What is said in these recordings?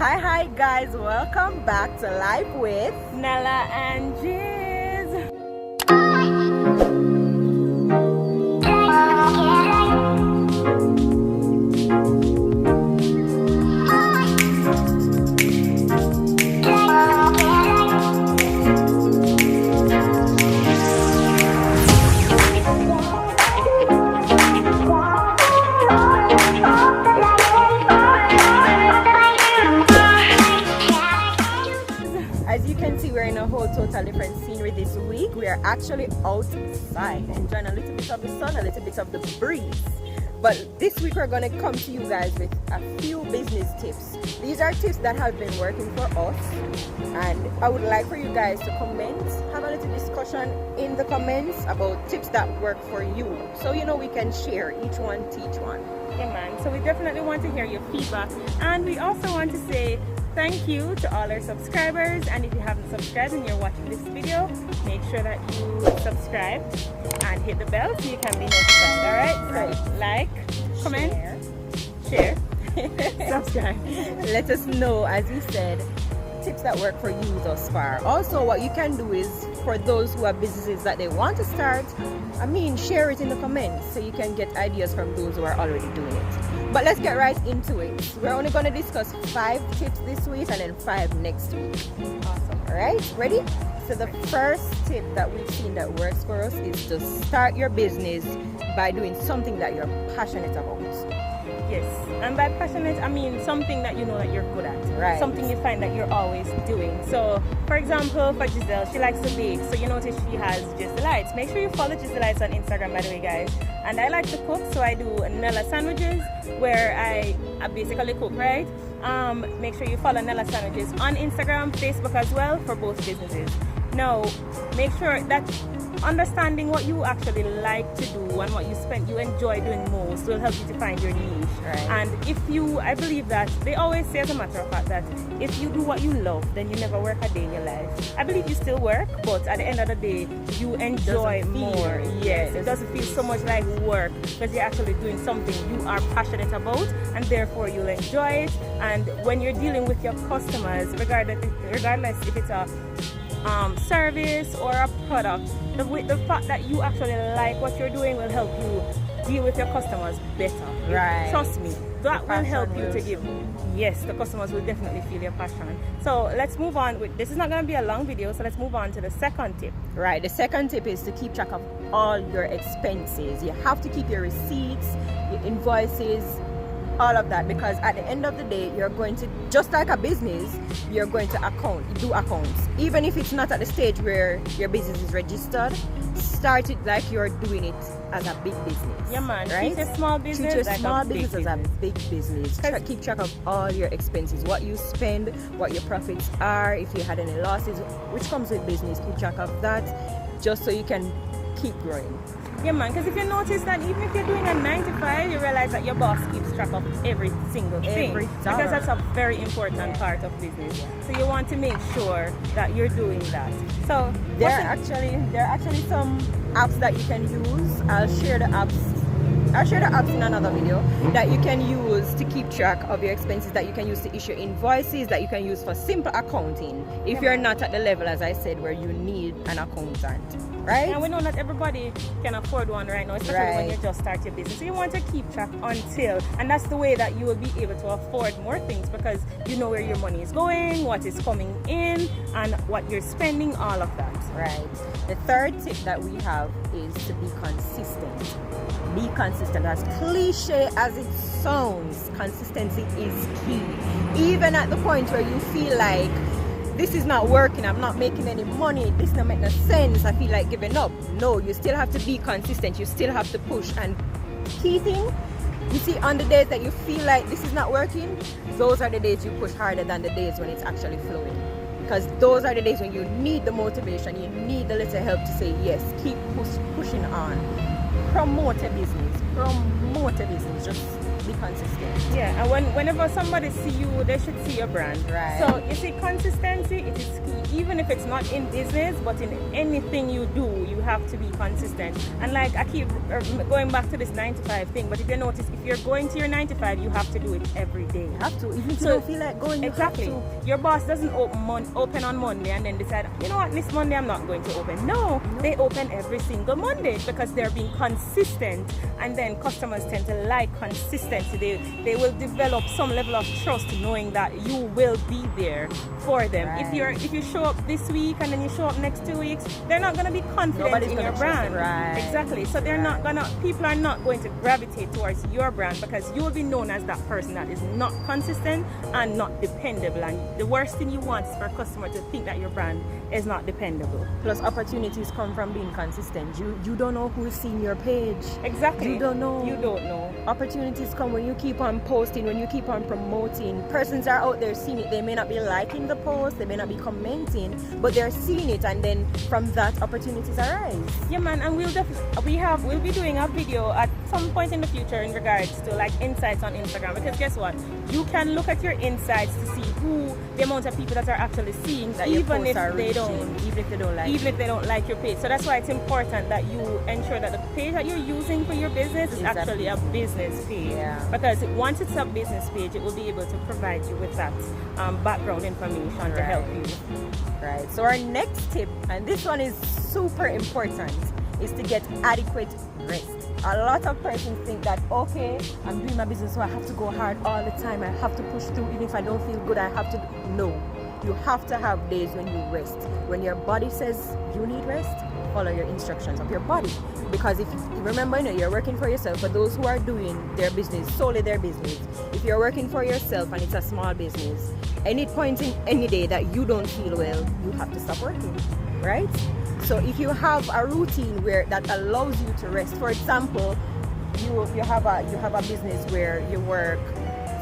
Hi guys, welcome back to Life with Nella and Jiz. As you can see, we're in a whole total different scenery this week. We are actually outside enjoying a little bit of the sun, a little bit of the breeze. But this week we're going to come to you guys with a few business tips. These are tips that have been working for us, and I would like for you guys to comment, have a little discussion in the comments about tips that work for you, so you know we can share, each one teach one. Yeah, man. So we definitely want to hear your feedback, and we also want to say thank you to all our subscribers. And if you haven't subscribed and you're watching this video, make sure that you subscribe and hit the bell so you can be notified. All right? Right. So like, comment, share, subscribe. Let us know, as you said, tips that work for you thus far. Also, what you can do is, for those who have businesses that they want to start, share it in the comments so you can get ideas from those who are already doing it. But let's get right into it. We're only going to discuss 5 tips this week and then 5 next week. Awesome. All right, ready? So the first tip that we've seen that works for us is to start your business by doing something that you're passionate about. Yes, and by passionate, I mean something that you know that you're good at. Right. Something you find that you're always doing. So, for example, for Giselle, she likes to bake. So you notice she has Giz Delights. Make sure you follow Giz Delights on Instagram, by the way, guys. And I like to cook, so I do Nella sandwiches, where I basically cook, right? Make sure you follow Nella sandwiches on Instagram, Facebook as well, for both businesses. Now, make sure that understanding what you actually like to do and what you enjoy doing most will help you to find your niche. Right. And if you, I believe that they always say, as a matter of fact, that if you do what you love, then you never work a day in your life. I believe you still work, but at the end of the day, you enjoy more. Yes, it doesn't feel so much like work because you're actually doing something you are passionate about, and therefore you'll enjoy it. And when you're dealing with your customers, regardless if it's a service or a product, the fact that you actually like what you're doing will help you deal with your customers better. Right. Trust me, that will help you to give. Yes, the customers will definitely feel your passion. So let's move on with this. Is not going to be a long video, so let's move on to the second tip. Right, the second tip is to keep track of all your expenses. You have to keep your receipts, your invoices, all of that, because at the end of the day, you're going to, just like a business, you're going to do accounts. Even if it's not at the stage where your business is registered, start it like you're doing it as a big business. Yeah, man. Right? Treat your small business, Treat your like small a big business as a big business. Keep track of all your expenses, what you spend, what your profits are, if you had any losses, which comes with business. Keep track of that, just so you can keep growing. Yeah, man, because if you notice that even if you're doing a 9 to 5, you realize that your boss keeps track of every single thing. Every dollar. Because that's a very important part of business. So you want to make sure that you're doing that. So There are actually some apps that you can use. I'll share the apps in another video that you can use to keep track of your expenses, that you can use to issue invoices, that you can use for simple accounting if you're not at the level, as I said, where you need an accountant. Right? And we know not everybody can afford one right now, especially when you just start your business. So you want to keep track until, and that's the way that you will be able to afford more things, because you know where your money is going, what is coming in, and what you're spending, all of that. Right. The third tip that we have is to be consistent. Be consistent. As cliche as it sounds, consistency is key. Even at the point where you feel like this is not working, I'm not making any money, this doesn't make no sense, I feel like giving up. No, you still have to be consistent, you still have to push. And key thing, you see, on the days that you feel like this is not working, those are the days you push harder than the days when it's actually flowing. Because those are the days when you need the motivation, you need the little help to say yes, keep pushing on. Promote a business, just be consistent. Yeah, and whenever somebody see you, they should see your brand. Right. So you see, consistency, it is key. Even if it's not in business, but in anything you do, you have to be consistent. And like I keep going back to this 9 to 5 thing, but if you notice, if you're going to your 9 to 5, you have to do it every day. You have to, even if you don't feel like going. Exactly. Your boss doesn't open on Monday and then decide, you know what, this Monday I'm not going to open. No, they open every single Monday because they're being consistent, and then customers tend to like consistency. They will develop some level of trust knowing that you will be there for them. Right. If you show up this week and then you show up next 2 weeks, they're not going to be confident in your brand. Right. Exactly. So they're not gonna, people are not going to gravitate towards your brand because you will be known as that person that is not consistent and not dependable. And the worst thing you want is for a customer to think that your brand is not dependable. Plus, opportunities come from being consistent. You don't know who's seeing your page. Exactly. You don't know. Opportunities come when you keep on posting, when you keep on promoting. Persons are out there seeing it. They may not be liking the post, they may not be commenting, but they're seeing it, and then from that, opportunities arise. Yeah, man. And we'll be doing a video at some point in the future in regards to like insights on Instagram, because guess what? You can look at your insights to see who the amount of people that are actually seeing that even if they don't like your page. So that's why it's important that you ensure that the page that you're using for your business is actually a business page. Yeah. Because once it's a business page, it will be able to provide you with that background information to help you. Right. So our next tip, and this one is super important, is to get adequate rest. A lot of persons think that, okay, I'm doing my business, so I have to go hard all the time. I have to push through. Even if I don't feel good, I have to. No. You have to have days when you rest. When your body says you need rest, follow your instructions of your body. Because if you remember, you're working for yourself. For those who are doing their business, solely their business, if you're working for yourself and it's a small business, any point in any day that you don't feel well, you have to stop working, right? So if you have a routine where that allows you to rest, for example, you have a business where you work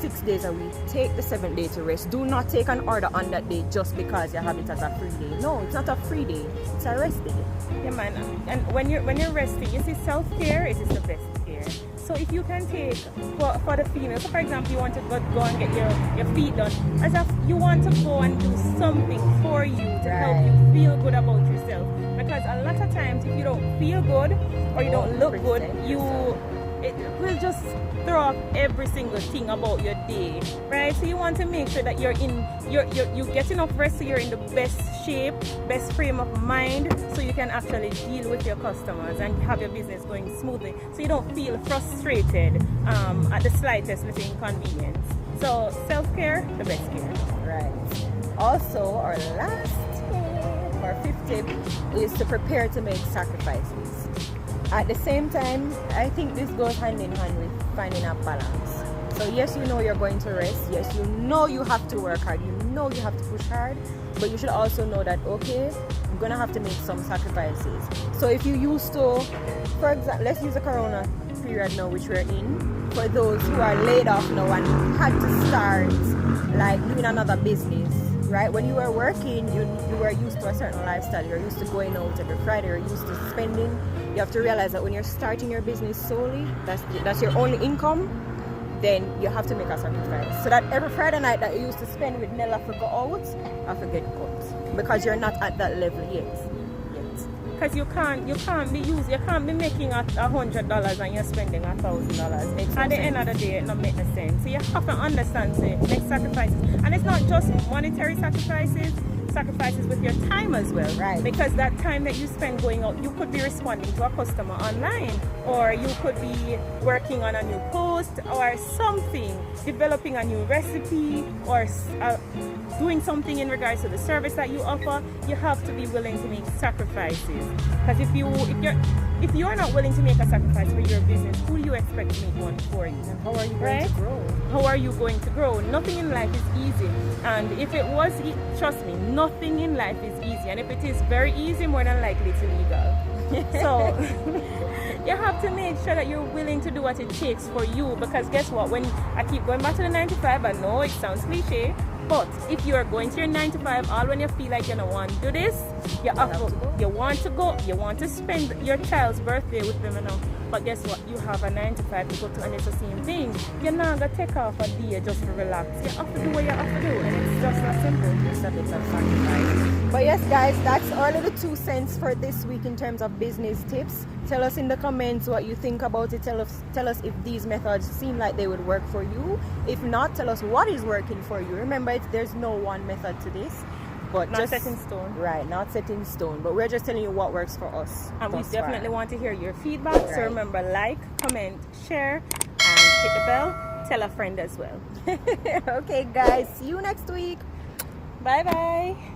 6 days a week, take the 7th day to rest. Do not take an order on that day just because you have it as a free day. No, it's not a free day, it's a rest day. Yeah, man. And when you're resting, you see, self-care is the best care. So if you can take for the female, so for example, you want to go and get your feet done, as if you want to go and do something for you to help you feel good about yourself. Because a lot of times, if you don't feel good or you don't look good, it will just throw off every single thing about your day, right? So you want to make sure that you get enough rest, so you're in the best shape, best frame of mind, so you can actually deal with your customers and have your business going smoothly, so you don't feel frustrated at the slightest little inconvenience. So self-care, the best care. Right. Also, our last tip, our 5th tip, is to prepare to make sacrifices. At the same time, I think this goes hand in hand with finding a balance. So yes, you know you're going to rest. Yes, you know you have to work hard. You know you have to push hard. But you should also know that, okay, I'm going to have to make some sacrifices. So if you used to, for example, let's use the corona period now, which we're in. For those who are laid off now and had to start like doing another business, right? When you were working, you were used to a certain lifestyle. You're used to going out every Friday. You're used to spending. You have to realize that when you're starting your business solely, that's your only income, then you have to make a sacrifice. So that every Friday night that you used to spend with Nella to go out, I forget cut. Because you're not at that level yet. Because you can't be making $100 and you're spending $1,000. At the end of the day, it not make no sense. So you have to understand to make sacrifices, and it's not just monetary sacrifices with your time as well, right? Because that time that you spend going out, you could be responding to a customer online, or you could be working on a new post or something, developing a new recipe, or doing something in regards to the service that you offer. You have to be willing to make sacrifices, because if you're not willing to make a sacrifice for your business, who do you expect to make one for you? And how are you going to grow? How are you going to grow? Nothing in life is easy, and if it was, trust me, nothing in life is easy, and if it is very easy, more than likely it's illegal. So you have to make sure that you're willing to do what it takes for you, because guess what, when I keep going back to the 9 to 5, I know it sounds cliche, but if you are going to your 9 to 5, all when you feel like you don't want to do this, you want to go, you want to spend your child's birthday with them, but guess what, you have a 9 to 5 to go to, and it's the same thing. You're not going to take off a day just to relax. You have to do what you have to do, and it's just that simple. It's a bit of sacrifice. But yes, guys, that's our little 2 cents for this week in terms of business tips. Tell us in the comments what you think about it. Tell us if these methods seem like they would work for you. If not, tell us what is working for you. Remember, there's no one method to this, but Not set in stone. Right, not set in stone. But we're just telling you what works for us. And we thus definitely far. want to hear your feedback. So Right. remember, like, comment, share, and hit the bell. Tell a friend as well. Okay, guys, see you next week. Bye bye.